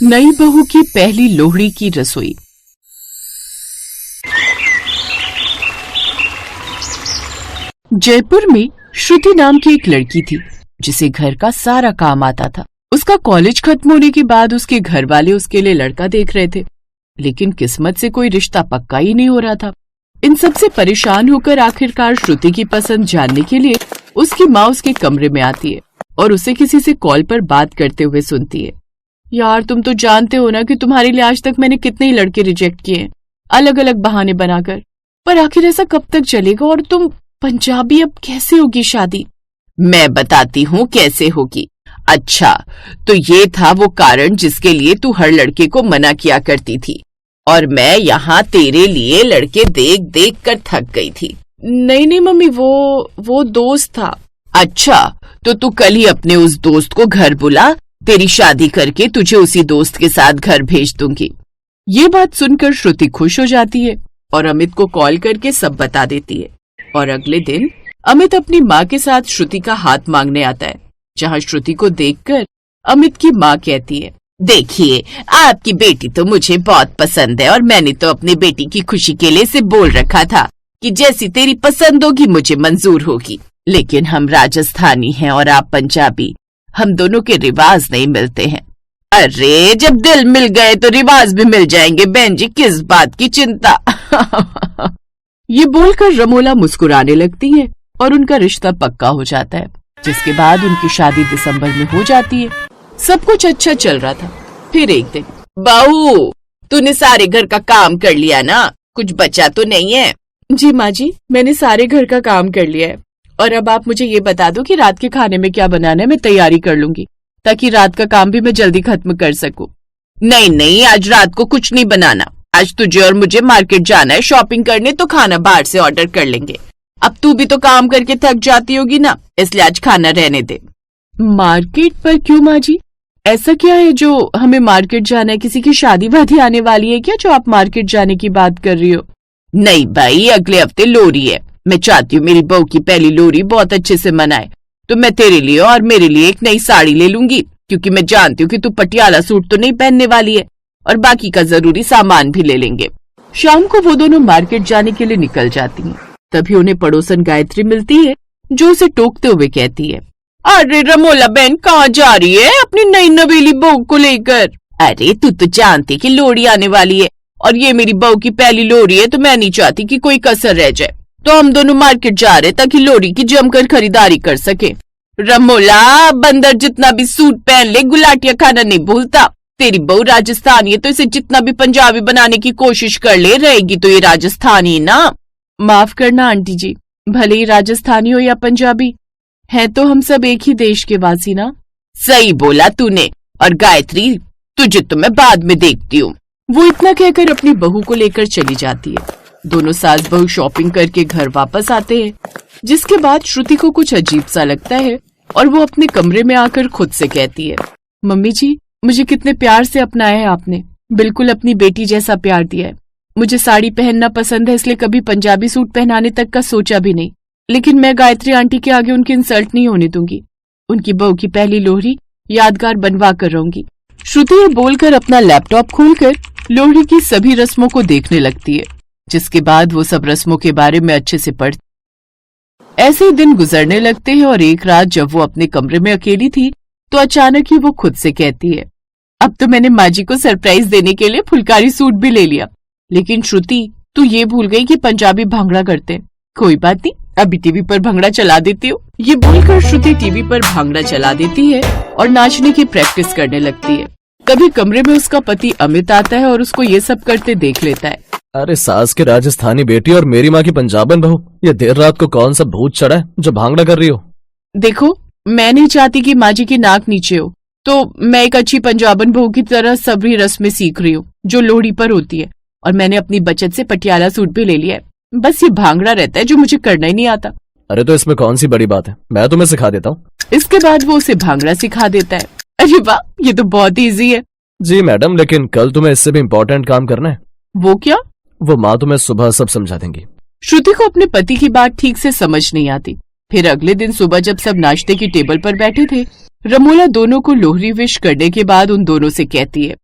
नई बहू की पहली लोहड़ी की रसोई। जयपुर में श्रुति नाम की एक लड़की थी जिसे घर का सारा काम आता था। उसका कॉलेज खत्म होने के बाद उसके घर वाले उसके लिए लड़का देख रहे थे, लेकिन किस्मत से कोई रिश्ता पक्का ही नहीं हो रहा था। इन सब से परेशान होकर आखिरकार श्रुति की पसंद जानने के लिए उसकी माँ उसके कमरे में आती है और उसे किसी से कॉल पर बात करते हुए सुनती है। यार, तुम तो जानते हो ना कि तुम्हारे लिए आज तक मैंने कितने ही लड़के रिजेक्ट किए हैं, अलग अलग बहाने बनाकर, पर आखिर ऐसा कब तक चलेगा? और तुम पंजाबी, अब कैसे होगी शादी? मैं बताती हूँ कैसे होगी। अच्छा, तो ये था वो कारण जिसके लिए तू हर लड़के को मना किया करती थी, और मैं यहाँ तेरे लिए लड़के देख देख कर थक गई थी। नहीं मम्मी, वो दोस्त था। अच्छा, तो तू कल ही अपने उस दोस्त को घर बुला, तेरी शादी करके तुझे उसी दोस्त के साथ घर भेज दूंगी। ये बात सुनकर श्रुति खुश हो जाती है और अमित को कॉल करके सब बता देती है। और अगले दिन अमित अपनी माँ के साथ श्रुति का हाथ मांगने आता है, जहाँ श्रुति को देखकर अमित की माँ कहती है, देखिए, आपकी बेटी तो मुझे बहुत पसंद है और मैंने तो अपनी बेटी की खुशी के लिए इसे बोल रखा था कि जैसी तेरी पसंद होगी मुझे मंजूर होगी, लेकिन हम राजस्थानी हैं और आप पंजाबी, हम दोनों के रिवाज नहीं मिलते हैं। अरे, जब दिल मिल गए तो रिवाज भी मिल जाएंगे बहन जी, किस बात की चिंता। ये बोलकर रमोला मुस्कुराने लगती है और उनका रिश्ता पक्का हो जाता है, जिसके बाद उनकी शादी दिसंबर में हो जाती है। सब कुछ अच्छा चल रहा था। फिर एक दिन, बहू, तूने सारे घर का काम कर लिया ना? कुछ बचा तो नहीं है? जी माँ जी, मैंने सारे घर का काम कर लिया है, और अब आप मुझे ये बता दो कि रात के खाने में क्या बनाना है, मैं तैयारी कर लूंगी ताकि रात का काम भी मैं जल्दी खत्म कर सकूं। नहीं, आज रात को कुछ नहीं बनाना। आज तुझे और मुझे मार्केट जाना है शॉपिंग करने, तो खाना बाहर से ऑर्डर कर लेंगे। अब तू भी तो काम करके थक जाती होगी ना, इसलिए आज खाना रहने दे। मार्केट पर क्यों माँ जी? ऐसा क्या है जो हमें मार्केट जाना है? किसी की शादी वादी आने वाली है क्या जो आप मार्केट जाने की बात कर रही हो? नहीं भाई, अगले हफ्ते लोहड़ी है। मैं चाहती हूँ मेरी बहू की पहली लोहड़ी बहुत अच्छे से मनाए, तो मैं तेरे लिए और मेरे लिए एक नई साड़ी ले लूंगी, क्योंकि मैं जानती हूँ कि तू पटियाला सूट तो नहीं पहनने वाली है, और बाकी का जरूरी सामान भी ले लेंगे। शाम को वो दोनों मार्केट जाने के लिए निकल जाती हैं। तभी उन्हें पड़ोसन गायत्री मिलती है, जो उसे टोकते हुए कहती है, अरे रमोला बहन, कहाँ जा रही है अपनी नई नवेली बहू को लेकर? अरे, तू तो जानती कि लोहड़ी आने वाली है, और ये मेरी बहू की पहली लोहड़ी है, तो मैं नहीं चाहती कि कोई कसर रह जाए, तो हम दोनों मार्केट जा रहे ताकि लोहड़ी की जमकर खरीदारी कर सके। रमोला, बंदर जितना भी सूट पहन ले, गुलाटिया खाना नहीं भूलता। तेरी बहू राजस्थानी है, तो इसे जितना भी पंजाबी बनाने की कोशिश कर ले, रहेगी तो ये राजस्थानी ना। माफ करना आंटी जी, भले ही राजस्थानी हो या पंजाबी, है तो हम सब एक ही देश के वासी ना। सही बोला तूने। और गायत्री, तुझे तो मैं बाद में देखती हूँ। वो इतना कहकर अपनी बहू को लेकर चली जाती है। दोनों सास बहू शॉपिंग करके घर वापस आते हैं, जिसके बाद श्रुति को कुछ अजीब सा लगता है और वो अपने कमरे में आकर खुद से कहती है, मम्मी जी, मुझे कितने प्यार से अपनाया है आपने, बिल्कुल अपनी बेटी जैसा प्यार दिया है। मुझे साड़ी पहनना पसंद है, इसलिए कभी पंजाबी सूट पहनाने तक का सोचा भी नहीं, लेकिन मैं गायत्री आंटी के आगे उनकी इंसल्ट नहीं होने दूंगी। उनकी बहू की पहली लोहड़ी यादगार बनवा कर रहूंगी। श्रुति ये बोलकर अपना लैपटॉप खोलकर लोहड़ी की सभी रस्मों को देखने लगती है, जिसके बाद वो सब रस्मों के बारे में अच्छे से पढ़। ऐसे ही दिन गुजरने लगते हैं और एक रात जब वो अपने कमरे में अकेली थी, तो अचानक ही वो खुद से कहती है, अब तो मैंने माँ जी को सरप्राइज देने के लिए फुलकारी सूट भी ले लिया, लेकिन श्रुति, तू ये भूल गई कि पंजाबी भांगड़ा करते हैं। कोई बात नहीं, अभी टीवी पर भांगड़ा चला देती हूँ। ये बोलकर श्रुति टीवी पर भांगड़ा चला देती है और नाचने की प्रैक्टिस करने लगती है। कभी कमरे में उसका पति अमित आता है और उसको ये सब करते देख लेता है। अरे, सास के राजस्थानी बेटी और मेरी माँ की पंजाबन बहू, ये देर रात को कौन सा भूत चढ़ा है जो भांगड़ा कर रही हो? देखो, मैं नहीं चाहती कि माँ जी की नाक नीचे हो, तो मैं एक अच्छी पंजाबन बहू की तरह सभी रस्में सीख रही हूँ जो लोहड़ी पर होती है, और मैंने अपनी बचत से पटियाला सूट भी ले लिया है। बस ये भांगड़ा रहता है जो मुझे करना ही नहीं आता। अरे, तो इसमें कौन सी बड़ी बात है, मैं तुम्हें सिखा देता हूँ। इसके बाद वो उसे भांगड़ा सिखा देता है। अरे वाह, ये तो बहुत ईजी है। जी मैडम, लेकिन कल तुम्हें इससे भी इम्पोर्टेंट काम करना है। वो क्या? वो माँ तुम्हें सुबह सब समझा देंगी। श्रुति को अपने पति की बात ठीक से समझ नहीं आती। फिर अगले दिन सुबह जब सब नाश्ते की टेबल पर बैठे थे, रमोला दोनों को लोहड़ी विश करने के बाद उन दोनों से कहती है,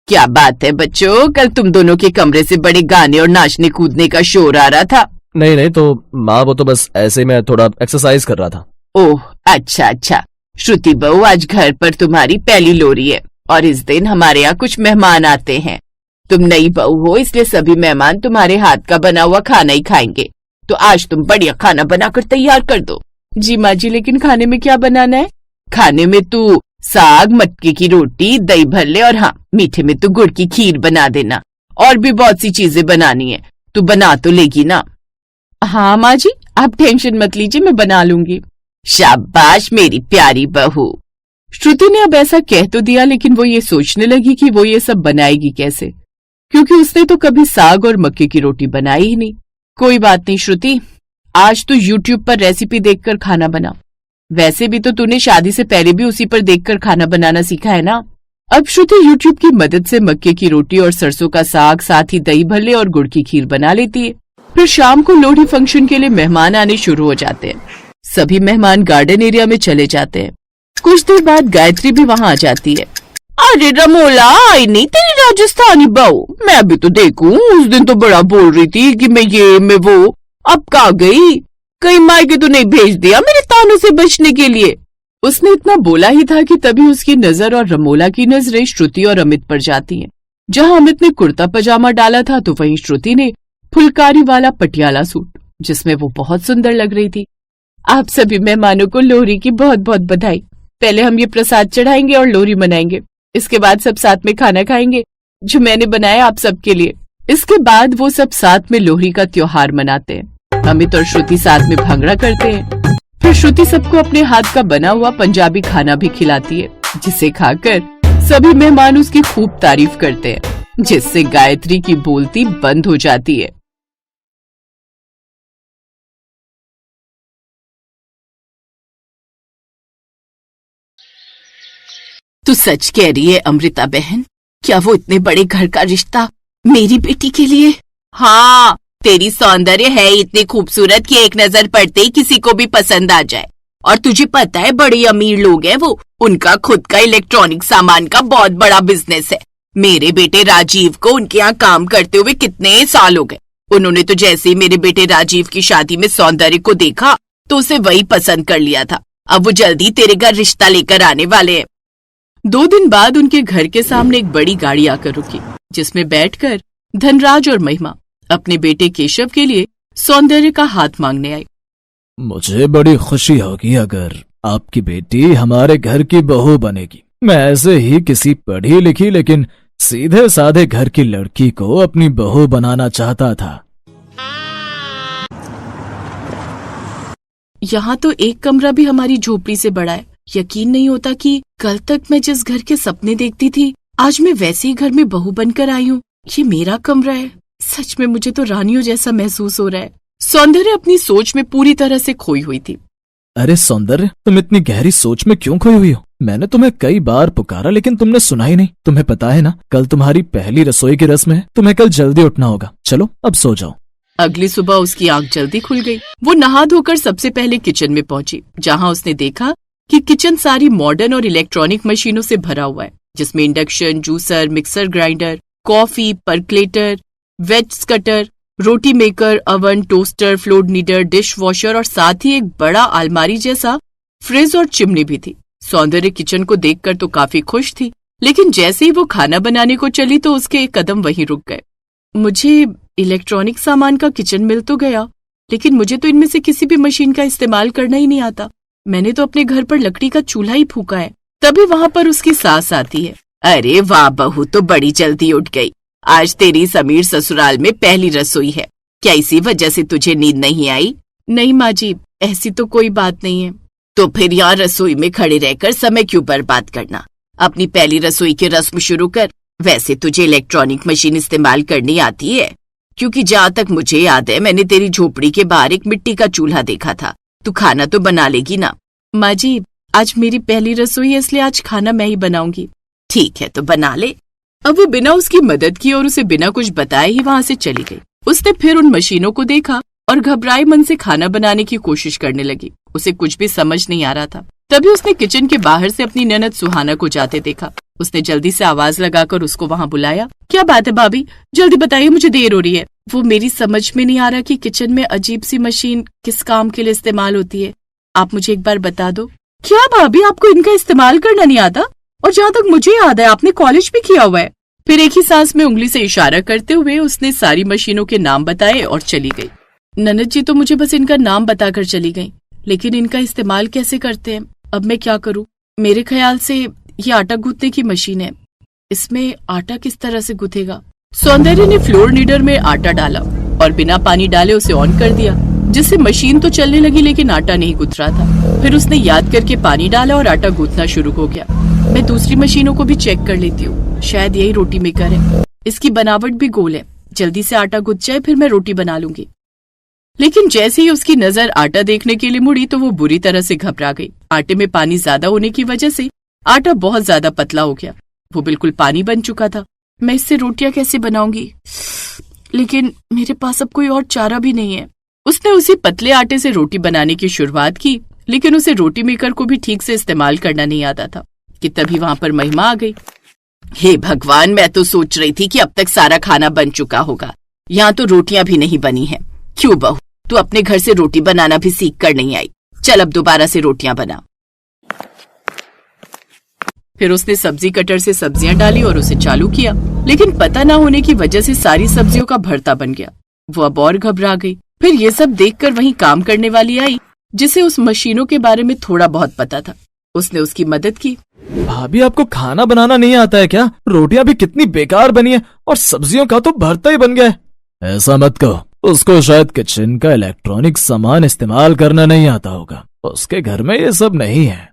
क्या बात है बच्चों, कल तुम दोनों के कमरे से बड़े गाने और नाचने कूदने का शोर आ रहा था। नहीं नहीं, तो माँ वो तो बस ऐसे मैं थोड़ा एक्सरसाइज कर रहा था। ओह अच्छा अच्छा। श्रुति बहू, आज घर पर तुम्हारी पहली लोरी है और इस दिन हमारे यहाँ कुछ मेहमान आते हैं। तुम नई बहू हो, इसलिए सभी मेहमान तुम्हारे हाथ का बना हुआ खाना ही खाएंगे। तो आज तुम बढ़िया खाना बनाकर तैयार कर दो। जी माँ जी, लेकिन खाने में क्या बनाना है? खाने में तू साग, मटके की रोटी, दही भल्ले और हाँ, मीठे में तू गुड़ की खीर बना देना। और भी बहुत सी चीजें बनानी है, तू बना तो लेगी ना? हाँ माँ जी, आप टेंशन मत लीजिए, मैं बना लूंगी। शाबाश मेरी प्यारी बहू। श्रुति ने अब ऐसा कह तो दिया, लेकिन वो ये सोचने लगी कि वो ये सब बनाएगी कैसे, क्योंकि उसने तो कभी साग और मक्के की रोटी बनाई ही नहीं। कोई बात नहीं श्रुति, आज तू YouTube पर रेसिपी देखकर खाना बना। वैसे भी तो तूने शादी से पहले भी उसी पर देखकर खाना बनाना सीखा है ना। अब श्रुति YouTube की मदद से मक्के की रोटी और सरसों का साग, साथ ही दही भल्ले और गुड़ की खीर बना लेती है। फिर शाम को लोहड़ी फंक्शन के लिए मेहमान आने शुरू हो जाते हैं। सभी मेहमान गार्डन एरिया में चले जाते हैं। कुछ देर बाद गायत्री भी वहाँ आ जाती है। अरे रमोला, आई नहीं तेरी राजस्थानी बहू? मैं भी तो देखूं, उस दिन तो बड़ा बोल रही थी कि मैं ये मैं वो, अब कहाँ गई? कहीं मायके तो नहीं भेज दिया मेरे तानों से बचने के लिए? उसने इतना बोला ही था कि तभी उसकी नजर और रमोला की नजरें श्रुति और अमित पर जाती हैं। जहां अमित ने कुर्ता पजामा डाला था, तो वहीं श्रुति ने फुलकारी वाला पटियाला सूट, जिसमें वो बहुत सुंदर लग रही थी। आप सभी मेहमानों को लोहड़ी की बहुत बहुत बधाई। पहले हम ये प्रसाद चढ़ाएंगे और लोहड़ी मनाएंगे। इसके बाद सब साथ में खाना खाएंगे जो मैंने बनाया आप सबके लिए। इसके बाद वो सब साथ में लोहड़ी का त्योहार मनाते हैं। अमित और श्रुति साथ में भांगड़ा करते हैं। फिर श्रुति सबको अपने हाथ का बना हुआ पंजाबी खाना भी खिलाती है, जिसे खाकर सभी मेहमान उसकी खूब तारीफ करते हैं, जिससे गायत्री की बोलती बंद हो जाती है। तू सच कह रही है अमृता बहन? क्या वो इतने बड़े घर का रिश्ता मेरी बेटी के लिए? हाँ, तेरी सौंदर्य है इतनी खूबसूरत कि एक नजर पड़ते ही किसी को भी पसंद आ जाए। और तुझे पता है, बड़े अमीर लोग हैं वो, उनका खुद का इलेक्ट्रॉनिक सामान का बहुत बड़ा बिजनेस है। मेरे बेटे राजीव को उनके यहाँ काम करते हुए कितने साल हो गए। उन्होंने तो जैसे ही मेरे बेटे राजीव की शादी में सौंदर्य को देखा तो उसे वही पसंद कर लिया था। अब वो जल्दी तेरे घर रिश्ता लेकर आने वाले हैं। 2 दिन बाद उनके घर के सामने एक बड़ी गाड़ी आकर रुकी, जिसमें बैठकर धनराज और महिमा अपने बेटे केशव के लिए सौंदर्य का हाथ मांगने आई। मुझे बड़ी खुशी होगी अगर आपकी बेटी हमारे घर की बहू बनेगी। मैं ऐसे ही किसी पढ़ी लिखी लेकिन सीधे साधे घर की लड़की को अपनी बहू बनाना चाहता था। यहाँ तो एक कमरा भी हमारी झोपड़ी से बड़ा है। यकीन नहीं होता कि कल तक मैं जिस घर के सपने देखती थी, आज मैं वैसे ही घर में बहू बनकर आई हूँ। ये मेरा कमरा है। सच में मुझे तो रानियों जैसा महसूस हो रहा है। सौंदर्य अपनी सोच में पूरी तरह से खोई हुई थी। अरे सौंदर्य, तुम इतनी गहरी सोच में क्यों खोई हुई हो? मैंने तुम्हें कई बार पुकारा लेकिन तुमने सुना ही नहीं। तुम्हें पता है ना, कल तुम्हारी पहली रसोई की रस्म है। तुम्हें कल जल्दी उठना होगा। चलो अब सो जाओ। अगली सुबह उसकी आंख जल्दी खुल गई। वो नहा धोकर सबसे पहले किचन में पहुंची, जहां उसने देखा कि किचन सारी मॉडर्न और इलेक्ट्रॉनिक मशीनों से भरा हुआ है, जिसमें induction, juicer, mixer grinder, coffee, percolator, veg cutter, roti maker, oven, toaster, flour kneader, dish washer और साथ ही एक बड़ा अलमारी जैसा फ्रिज और चिमनी भी थी। सौंदर्य किचन को देखकर तो काफी खुश थी, लेकिन जैसे ही वो खाना बनाने को चली तो उसके एक कदम वहीं रुक गए। मुझे इलेक्ट्रॉनिक सामान का किचन मिल तो गया, लेकिन मुझे तो इनमें से किसी भी मशीन का इस्तेमाल करना ही नहीं आता। मैंने तो अपने घर पर लकड़ी का चूल्हा ही फूका है। तभी वहाँ पर उसकी सास आती है। अरे वाह बहू, तो बड़ी जल्दी उठ गई। आज तेरी समीर ससुराल में पहली रसोई है। क्या इसी वजह से तुझे नींद नहीं आई? नहीं माँ जी, ऐसी तो कोई बात नहीं है। तो फिर यहाँ रसोई में खड़े रहकर समय क्यों बर्बाद करना? अपनी पहली रसोई की रस्म शुरू कर। वैसे तुझे इलेक्ट्रॉनिक मशीन इस्तेमाल करनी आती है? क्योंकि जहाँ तक मुझे याद है, मैंने तेरी झोपड़ी के बाहर एक मिट्टी का चूल्हा देखा था। तू खाना तो बना लेगी ना? माँ जी, आज मेरी पहली रसोई है, इसलिए आज खाना मैं ही बनाऊंगी। ठीक है, तो बना ले। अब वो बिना उसकी मदद की और उसे बिना कुछ बताए ही वहाँ से चली गई। उसने फिर उन मशीनों को देखा और घबराए मन से खाना बनाने की कोशिश करने लगी। उसे कुछ भी समझ नहीं आ रहा था। तभी उसने किचन के बाहर से अपनी ननद सुहाना को जाते देखा। उसने जल्दी से आवाज लगाकर उसको वहाँ बुलाया। क्या बात है भाभी, जल्दी बताइए, मुझे देर हो रही है। वो मेरी समझ में नहीं आ रहा कि किचन में अजीब सी मशीन किस काम के लिए इस्तेमाल होती है, आप मुझे एक बार बता दो। क्या भाभी, आपको इनका इस्तेमाल करना नहीं आता? और जहाँ तक मुझे याद है आपने कॉलेज भी किया हुआ है। फिर एक ही सांस में उंगली से इशारा करते हुए उसने सारी मशीनों के नाम बताए और चली गई। ननद जी तो मुझे बस इनका नाम बताकर चली गई, लेकिन इनका इस्तेमाल कैसे करते हैं, अब मैं क्या करूँ? मेरे ख्याल से ये आटा गूंथने की मशीन है, इसमें आटा किस तरह से गूंथेगा? सौंदर्य ने फ्लोर नीडर में आटा डाला और बिना पानी डाले उसे ऑन कर दिया, जिससे मशीन तो चलने लगी लेकिन आटा नहीं गूंथ रहा था। फिर उसने याद करके पानी डाला और आटा गूंथना शुरू हो गया। मैं दूसरी मशीनों को भी चेक कर लेती हूँ, शायद यही रोटी मेकर है। इसकी बनावट भी गोल है, जल्दी से आटा गूंथ जाए फिर मैं रोटी बना लूंगी। लेकिन जैसे ही उसकी नजर आटा देखने के लिए मुड़ी तो वो बुरी तरह से घबरा गई। आटे में पानी ज्यादा होने की वजह से आटा बहुत ज्यादा पतला हो गया, वो बिल्कुल पानी बन चुका था। मैं इससे रोटियां कैसे बनाऊंगी? लेकिन मेरे पास अब कोई और चारा भी नहीं है। उसने उसी पतले आटे से रोटी बनाने की शुरुआत की, लेकिन उसे रोटी मेकर को भी ठीक से इस्तेमाल करना नहीं आता था कि तभी वहां पर महिमा आ गई। हे भगवान, मैं तो सोच रही थी कि अब तक सारा खाना बन चुका होगा, यहाँ तो रोटियां भी नहीं बनी हैं। क्यों बहू, तू अपने घर से रोटी बनाना भी सीख कर नहीं आई? चल अब दोबारा से रोटियां बना। फिर उसने सब्जी कटर से सब्जियां डाली और उसे चालू किया, लेकिन पता न होने की वजह से सारी सब्जियों का भरता बन गया। वो अब और घबरा गई। फिर ये सब देखकर वहीं काम करने वाली आई, जिसे उस मशीनों के बारे में थोड़ा बहुत पता था। उसने उसकी मदद की। भाभी, आपको खाना बनाना नहीं आता है क्या? रोटियां भी कितनी बेकार बनी है और सब्जियों का तो भरता ही बन गया है। ऐसा मत कहो, उसको शायद किचन का इलेक्ट्रॉनिक सामान इस्तेमाल करना नहीं आता होगा, उसके घर में ये सब नहीं है।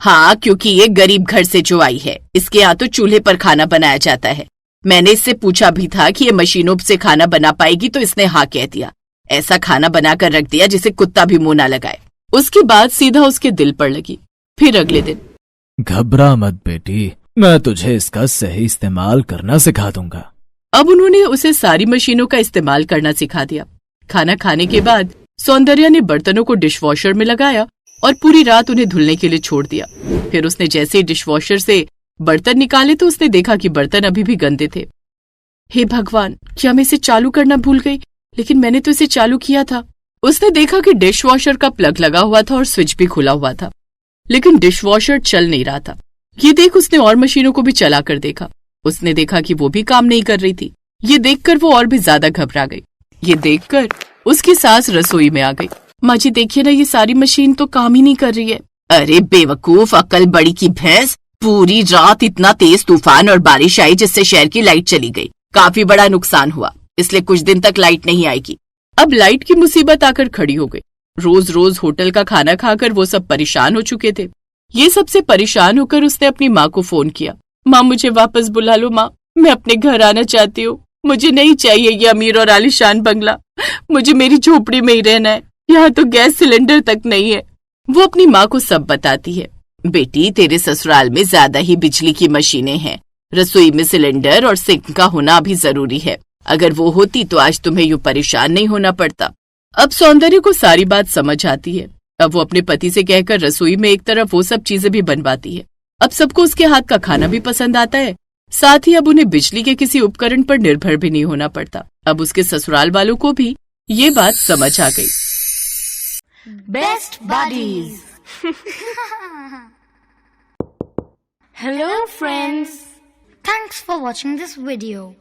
हाँ, क्योंकि ये गरीब घर से जो आई है, इसके यहाँ तो चूल्हे पर खाना बनाया जाता है। मैंने इससे पूछा भी था कि ये मशीनों से खाना बना पाएगी, तो इसने हाँ कह दिया। ऐसा खाना बनाकर रख दिया जिसे कुत्ता भी मुंह ना लगाए। उसकी बात सीधा उसके दिल पर लगी। फिर अगले दिन, घबरा मत बेटी, मैं तुझे इसका सही इस्तेमाल करना सिखा दूंगा। अब उन्होंने उसे सारी मशीनों का इस्तेमाल करना सिखा दिया। खाना खाने के बाद सौंदर्या ने बर्तनों को डिशवॉशर में लगाया और पूरी रात उन्हें धुलने के लिए छोड़ दिया। फिर उसने जैसे ही डिशवॉशर से बर्तन निकाले तो उसने देखा कि बर्तन अभी भी गंदे थे। हे भगवान, क्या मैं इसे चालू करना भूल गई? लेकिन मैंने तो इसे चालू किया था। उसने देखा कि डिशवॉशर का प्लग लगा हुआ था और स्विच भी खुला हुआ था, लेकिन डिशवॉशर चल नहीं रहा था। ये देख उसने और मशीनों को भी चला कर देखा। उसने देखा कि वो भी काम नहीं कर रही थी। ये देखकर वो और भी ज्यादा घबरा गई। ये देखकर उसकी सास रसोई में आ गई। माँ जी देखिए ना, ये सारी मशीन तो काम ही नहीं कर रही है। अरे बेवकूफ, अकल बड़ी की भैंस, पूरी रात इतना तेज तूफान और बारिश आई जिससे शहर की लाइट चली गई। काफी बड़ा नुकसान हुआ, इसलिए कुछ दिन तक लाइट नहीं आएगी। अब लाइट की मुसीबत आकर खड़ी हो गई। रोज रोज होटल का खाना खाकर वो सब परेशान हो चुके थे। ये सबसे परेशान होकर उसने अपनी माँ को फोन किया। माँ, मुझे वापस बुला लो माँ, मैं अपने घर आना चाहती हूँ। मुझे नहीं चाहिए ये अमीर और आलीशान बंगला, मुझे मेरी झोपड़ी में ही रहना है। यहाँ तो गैस सिलेंडर तक नहीं है। वो अपनी माँ को सब बताती है। बेटी, तेरे ससुराल में ज्यादा ही बिजली की मशीनें हैं। रसोई में सिलेंडर और सिंक का होना भी जरूरी है। अगर वो होती तो आज तुम्हें यूं परेशान नहीं होना पड़ता। अब सौंदर्य को सारी बात समझ आती है। अब वो अपने पति से कहकर रसोई में एक तरफ वो सब चीजें भी बनवाती है। अब सबको उसके हाथ का खाना भी पसंद आता है, साथ ही अब उन्हें बिजली के किसी उपकरण पर निर्भर भी नहीं होना पड़ता। अब उसके ससुराल वालों को भी ये बात समझ आ गई। Best buddies. Hello friends, thanks for watching this video.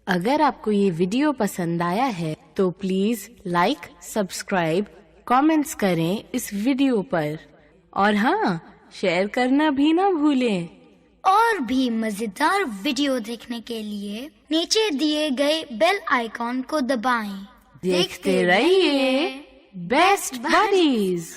अगर आपको ये वीडियो पसंद आया है तो प्लीज लाइक, सब्सक्राइब, कमेंट्स करें इस वीडियो पर, और हाँ, शेयर करना भी ना भूलें। और भी मजेदार वीडियो देखने के लिए नीचे दिए गए बेल आइकॉन को दबाएं। देखते रहिए बेस्ट बडीज।